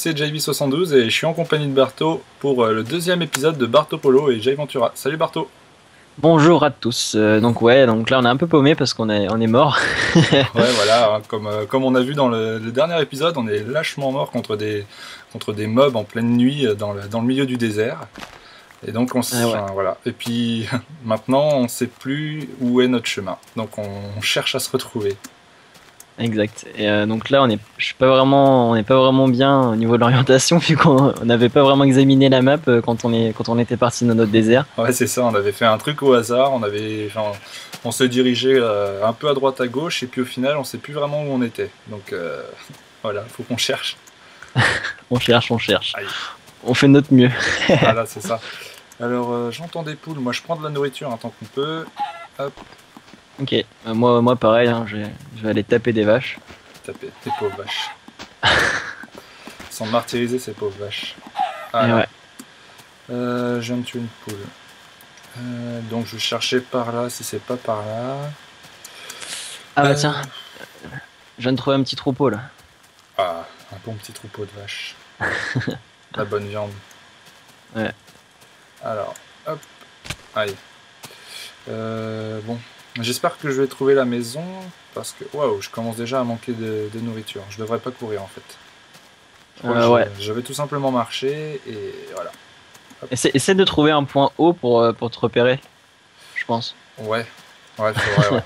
c'est JV72 et je suis en compagnie de Barto pour le deuxième épisode de Barto Polo et Jay Ventura. Salut Barto. Bonjour à tous. Donc ouais, donc là on est un peu paumé parce qu'on est mort. Ouais, voilà, hein, comme on a vu dans le dernier épisode, on est lâchement mort contre des mobs en pleine nuit dans le milieu du désert. Et donc Ouais. enfin, voilà. Et puis maintenant on sait plus où est notre chemin. Donc on cherche à se retrouver. Exact. Et donc là on n'est pas vraiment bien au niveau de l'orientation vu qu'on n'avait pas vraiment examiné la map quand on était parti dans notre désert. Ouais, c'est ça, on avait fait un truc au hasard, on se dirigeait un peu à droite à gauche et puis au final on sait plus vraiment où on était. Donc voilà, faut qu'on cherche. On cherche. Aïe. On fait de notre mieux. Voilà, c'est ça. Alors j'entends des poules, moi je prends de la nourriture tant qu'on peut. Hop, Ok. Moi pareil, hein, je vais aller taper des vaches. taper, tes pauvres vaches. Sans martyriser ces pauvres vaches. Et Voilà. ouais. Je viens de tuer une poule. Donc je vais chercher par là si c'est pas par là. Ah bah tiens, je viens de trouver un petit troupeau là. Ah, un bon petit troupeau de vaches. La bonne viande. Ouais. Alors, hop, aïe. Bon, j'espère que je vais trouver la maison parce que waouh, je commence déjà à manquer de nourriture. Je devrais pas courir en fait. Ouais. Je vais tout simplement marcher et voilà. Essaie de trouver un point haut pour te repérer, je pense. Ouais, faudrait, ouais.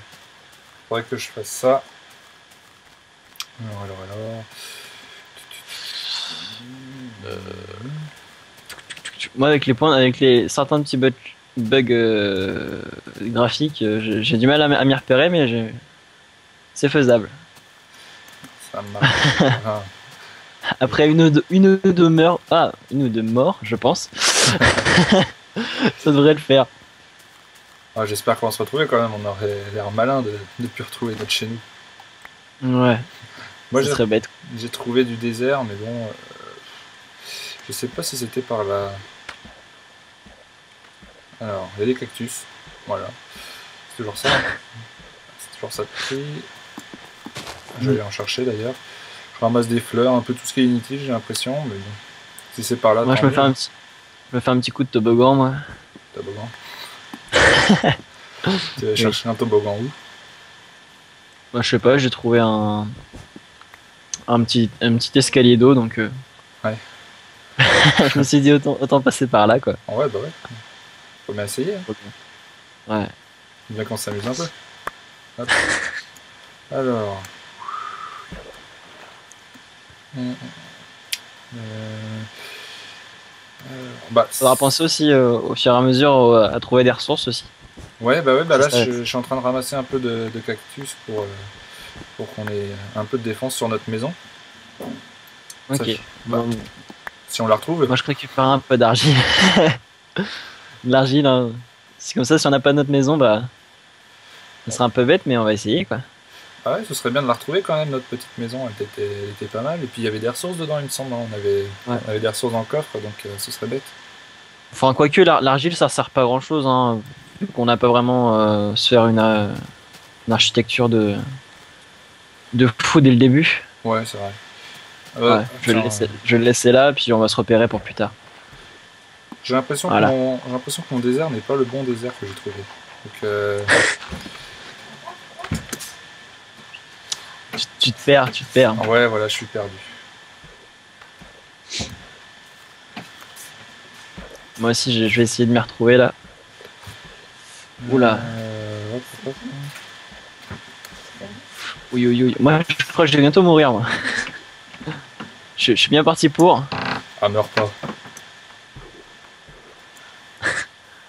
Faudrait que je fasse ça. Alors. Moi, avec certains petits bugs graphiques, j'ai du mal à m'y repérer, mais c'est faisable. Ça marche. Ah. Après une ou deux morts, je pense, ça devrait le faire. Ah, j'espère qu'on va se retrouver quand même. On aurait l'air malin de ne plus retrouver notre chez nous. Ouais, Moi, ça serait bête. j'ai trouvé du désert, mais bon, je sais pas si c'était par là. Alors, il y a des cactus. Voilà. C'est toujours ça. C'est toujours ça de prix. Je vais aller en chercher d'ailleurs. Je ramasse des fleurs, un peu tout ce qui est inutile, j'ai l'impression, mais bon. Si c'est par là, Moi, je me fais un petit coup de toboggan, moi. Toboggan. Tu vas chercher un toboggan où? Moi, je sais pas, j'ai trouvé un petit escalier d'eau, donc Ouais. je me suis dit autant passer par là, quoi. Ouais, bah ouais. Faut bien essayer. Hein. Ouais. Bien qu'on s'amuse un peu. Hop. Alors. Bah, Faudra penser aussi au fur et à mesure à trouver des ressources aussi. ouais, bah là Ça, je suis en train de ramasser un peu de cactus pour qu'on ait un peu de défense sur notre maison. ok. Bah, si on la retrouve. Moi, je récupère un peu d'argile. De l'argile, hein. C'est comme ça, si on n'a pas notre maison, bah, ça sera un peu bête, mais on va essayer, quoi. Ah ouais, ce serait bien de la retrouver quand même, notre petite maison, elle était pas mal. Et puis il y avait des ressources dedans, il me semble. Hein. On avait des ressources dans le coffre, donc ce serait bête. Enfin, quoique, l'argile, ça sert pas à grand chose, hein, vu qu'on n'a pas vraiment se faire une architecture de fou dès le début. Ouais, c'est vrai. Ouais, je vais le laisser là, puis on va se repérer pour plus tard. J'ai l'impression Voilà. que mon désert n'est pas le bon désert que j'ai trouvé. Donc, Tu te perds. ouais, voilà, je suis perdu. Moi aussi, je vais essayer de m'y retrouver là. Oula. Hop. Oui. Moi, je crois que je vais bientôt mourir, moi. Je suis bien parti pour. Ah, meurs pas.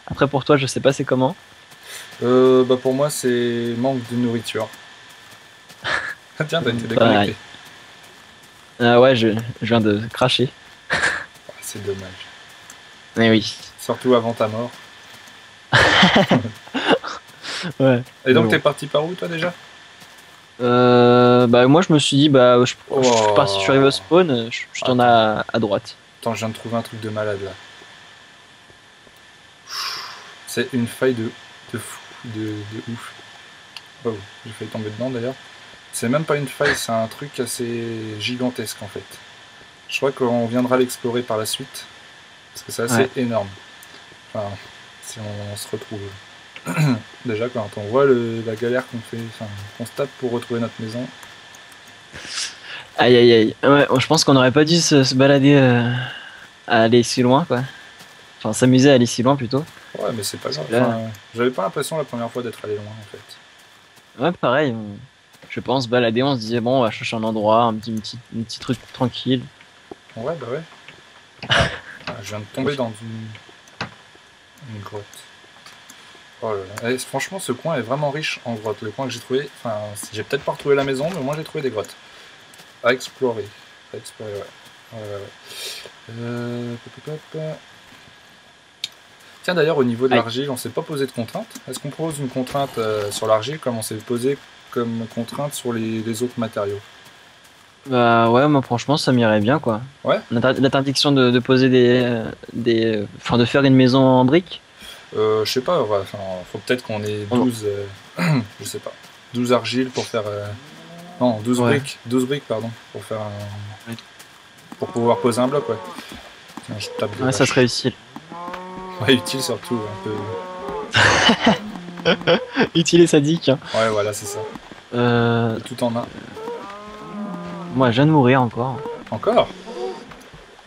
Après, pour toi, je sais pas c'est comment. Bah pour moi, c'est manque de nourriture. Tiens, t'as été déconnecté. Ouais, je viens de cracher. Ah, c'est dommage. Mais oui. Surtout avant ta mort. Ouais. Et donc, bon. t'es parti par où, toi, déjà? Bah moi je me suis dit je suis arrivé au spawn, je tourne à droite. Attends, je viens de trouver un truc de malade là. C'est une faille de fou, de ouf. Oh, j'ai failli tomber dedans d'ailleurs. C'est même pas une faille, c'est un truc assez gigantesque en fait. Je crois qu'on viendra l'explorer par la suite. Parce que c'est assez énorme. Enfin, si on se retrouve. Déjà, quand on voit la galère qu'on se tape pour retrouver notre maison. Aïe aïe aïe. Ouais, je pense qu'on n'aurait pas dû se balader à aller si loin, quoi. Enfin, s'amuser à aller si loin plutôt. Ouais, mais c'est pas grave. Enfin, j'avais pas l'impression la première fois d'être allé loin, en fait. Ouais, pareil. Je pense balader, on se disait, bon, on va chercher un endroit, un petit truc tranquille. Ouais, bah ouais. Ah, je viens de tomber dans une grotte. Oh là là. Et franchement, ce coin est vraiment riche en grottes. Le coin que j'ai trouvé, enfin, j'ai peut-être pas retrouvé la maison, mais moi j'ai trouvé des grottes. À explorer. À explorer, ouais. Tiens, d'ailleurs, au niveau de l'argile, on s'est pas posé de contrainte. Est-ce qu'on pose une contrainte sur l'argile comme on s'est posé comme contrainte sur les autres matériaux? Bah ouais, moi franchement ça m'irait bien quoi. Ouais. L'interdiction de poser enfin de faire une maison en briques. Je sais pas, enfin, faut peut-être qu'on ait 12, je sais pas, 12 argiles pour faire, non, 12 briques, 12 briques pardon, pour faire pour pouvoir poser un bloc, ouais. Tiens, je tape de ça serait utile. Ouais, utile surtout, un peu. Utile et sadique. Hein. Ouais, voilà, c'est ça. Tout en un. Moi, je viens de mourir encore. Encore?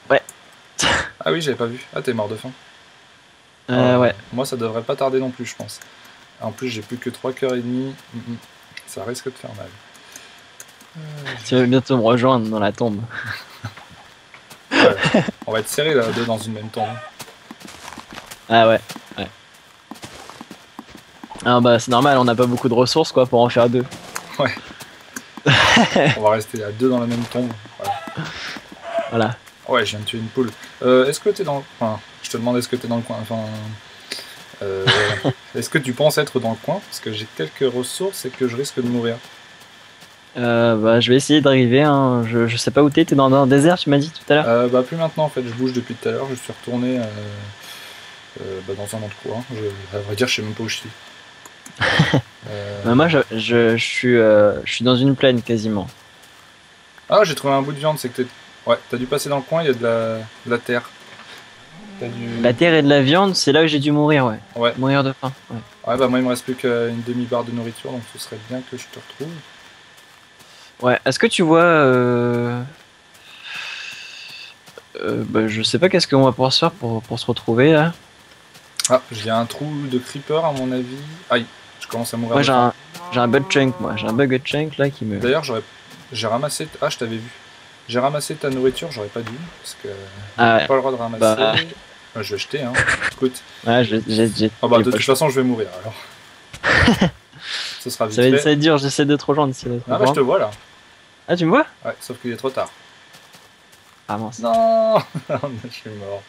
Ouais. Ah oui, j'avais pas vu. Ah, t'es mort de faim. Ouais. Moi, ça devrait pas tarder non plus, je pense. En plus, j'ai plus que 3 cœurs et demi. Ça risque de faire mal. Tu vas bientôt me rejoindre dans la tombe. Ouais. On va être serrés là, deux dans une même tombe. Ah ouais. Ah bah c'est normal, on n'a pas beaucoup de ressources quoi pour en faire deux. Ouais. On va rester à deux dans la même tombe. Voilà. Ouais, je viens de tuer une poule. Est-ce que t'es dans le... Enfin, je te demande est-ce que t'es dans le coin. Enfin, est-ce que tu penses être dans le coin? Parce que j'ai quelques ressources et que je risque de mourir. Bah je vais essayer d'arriver. Hein. Je sais pas où t'es dans un désert, tu m'as dit tout à l'heure. Bah plus maintenant en fait, je bouge depuis tout à l'heure. Je suis retourné dans un autre coin. À vrai dire, je sais même pas où je suis. Bah moi je suis dans une plaine quasiment. Ah, j'ai trouvé un bout de viande, c'est que t'as dû passer dans le coin, il y a de la terre. La terre et de la viande, c'est là où j'ai dû mourir, ouais. Ouais. Mourir de faim, ouais. Ouais, bah moi il me reste plus qu'une demi-barre de nourriture, donc ce serait bien que je te retrouve. Ouais, est-ce que tu vois... bah je sais pas qu'est-ce qu'on va pouvoir se faire pour se retrouver là. Ah, j'ai un trou de creeper à mon avis. Aïe, je commence à mourir. Moi j'ai un bug chunk, moi. J'ai un bug chunk là qui me... D'ailleurs, j'ai ramassé... Ah, je t'avais vu. J'ai ramassé ta nourriture, j'aurais pas dû, parce que j'ai pas le droit de ramasser. Bah... je vais jeter, hein. Écoute. Ouais, j'ai... Oh bah de toute façon, je vais mourir, alors. Ce sera vite fait. Ça va être dur, j'essaie de te rejoindre ici. Ah bah je te vois, là. Ah, tu me vois? Ouais, sauf qu'il est trop tard. Ah mince. Non. Je suis mort.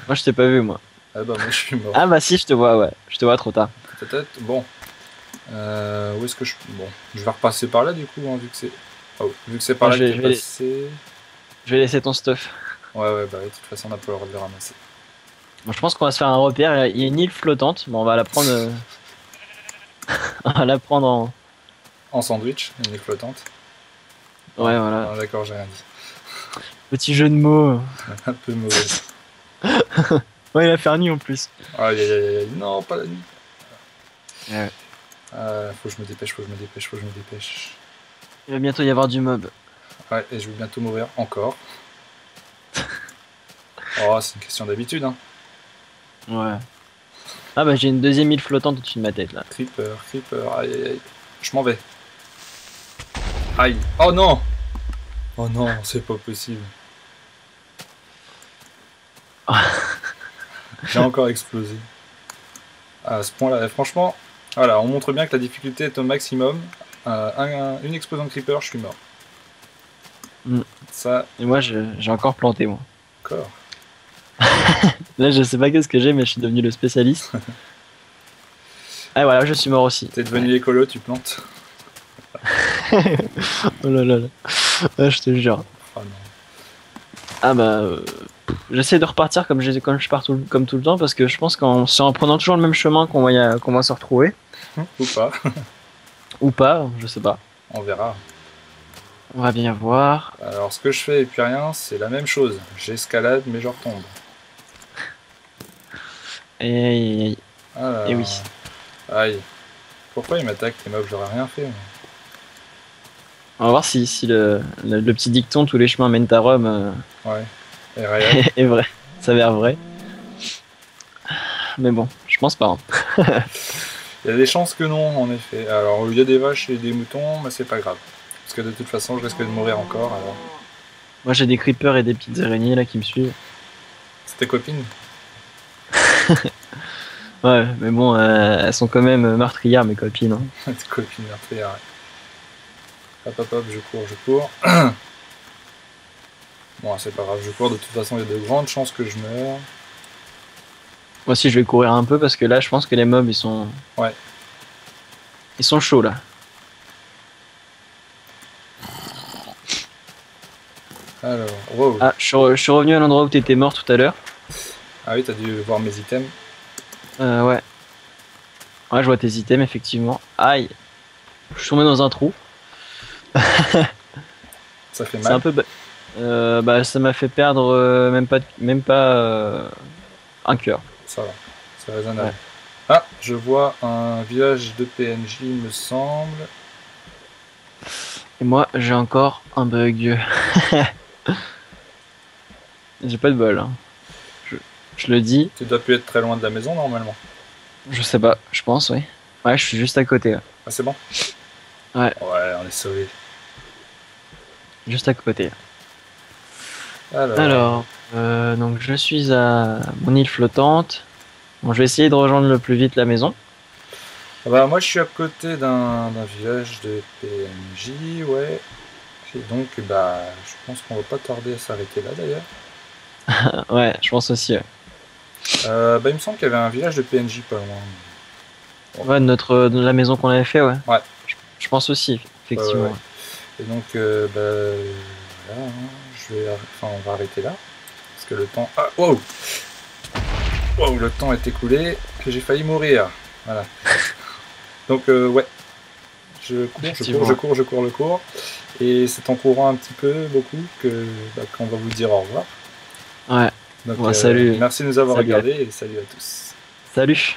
Moi, je t'ai pas vu, moi. Ah bah moi, je suis mort. Ah bah si, je te vois, ouais. Je te vois trop tard. Peut-être, bon. Où est-ce que je... Bon, je vais repasser par là, du coup, hein, vu que c'est... Oh, vu que c'est par là que t'es passé... Je vais laisser ton stuff. Ouais, bah de toute façon, on n'a pas le droit de le ramasser. Bon, je pense qu'on va se faire un repère. Il y a une île flottante. Bon, on va la prendre... on va la prendre en... En sandwich, une île flottante. Ouais, voilà. Ah, d'accord, j'ai rien dit. Petit jeu de mots. Un peu mauvais. Ouais, il a fait nuit en plus. Aïe, non, pas la nuit. Ouais. Faut que je me dépêche. Il va bientôt y avoir du mob. Ouais, et je vais bientôt mourir encore. Oh, c'est une question d'habitude, hein. Ouais. Ah bah j'ai une deuxième île flottante au-dessus de ma tête là. Creeper, aïe. Je m'en vais. Aïe. Oh non. Oh non, c'est pas possible. J'ai encore explosé. À ce point-là, franchement, voilà, on montre bien que la difficulté est au maximum. Une explosion de creeper, je suis mort. Ça. Et moi j'ai encore planté moi. Encore. Là je sais pas qu'est-ce que j'ai mais je suis devenu le spécialiste. Ah voilà, je suis mort aussi. T'es devenu écolo, tu plantes. Oh là là là. Ah, je te jure. Oh non. Ah bah j'essaie de repartir comme je pars comme tout le temps parce que je pense qu'en prenant toujours le même chemin qu'on va se retrouver. Ou pas. Ou pas, je sais pas. On verra. On va bien voir. Alors, ce que je fais et puis rien, c'est la même chose. J'escalade, mais je retombe. Et Alors, oui. aïe. Pourquoi il m'attaque les mobs? J'aurais rien fait. Moi. On va voir si le petit dicton tous les chemins mènent à Rome Ouais. Et réel. est vrai. Ça a l'air vrai. Mais bon, je pense pas. Hein. Il y a des chances que non, en effet. Alors, il y a des vaches et des moutons, mais c'est pas grave. Parce que de toute façon, je risque de mourir encore. Alors... Moi j'ai des creepers et des petites araignées là qui me suivent. C'est tes copines? Ouais, mais bon, elles sont quand même meurtrières mes copines. Hein. Tes copines meurtrières. Hop, hop, hop, je cours. Bon, c'est pas grave, je cours. De toute façon, il y a de grandes chances que je meure. Moi aussi je vais courir un peu parce que là je pense que les mobs ils sont... Ouais. Ils sont chauds là. Alors, wow. Ah, je suis revenu à l'endroit où t'étais mort tout à l'heure. Ah oui, t'as dû voir mes items. Ouais. Ouais, je vois tes items effectivement. Aïe. Je suis tombé dans un trou. Ça fait C'est mal. un peu... bah ça m'a fait perdre même pas un cœur. Ça va, c'est raisonnable. Ouais. Ah, je vois un village de PNJ, il me semble. Et moi j'ai encore un bug. J'ai pas de bol. Hein. Je le dis. Tu dois plus être très loin de la maison normalement. Je sais pas, je pense, oui. Ouais, je suis juste à côté. Là. Ah, c'est bon? Ouais. Ouais, on est sauvés. Juste à côté. Alors, Alors, donc je suis à mon île flottante. Bon, je vais essayer de rejoindre le plus vite la maison. ah bah, moi je suis à côté d'un village de PNJ, ouais. Et donc, bah, je pense qu'on va pas tarder à s'arrêter là d'ailleurs. Ouais, je pense aussi. Ouais, Bah, il me semble qu'il y avait un village de PNJ pas loin. ouais de la maison qu'on avait fait, ouais. Ouais. Je pense aussi, effectivement. Ouais. Et donc, bah, voilà, hein, enfin, on va arrêter là. Parce que le temps... Ah, wow! Wow, le temps est écoulé, que j'ai failli mourir. Voilà. Donc, ouais. Je cours. Et c'est en courant un petit peu, beaucoup, qu'on va vous dire au revoir. Ouais. Donc, Bon, salut. merci de nous avoir Salut regardés et salut à tous. Salut.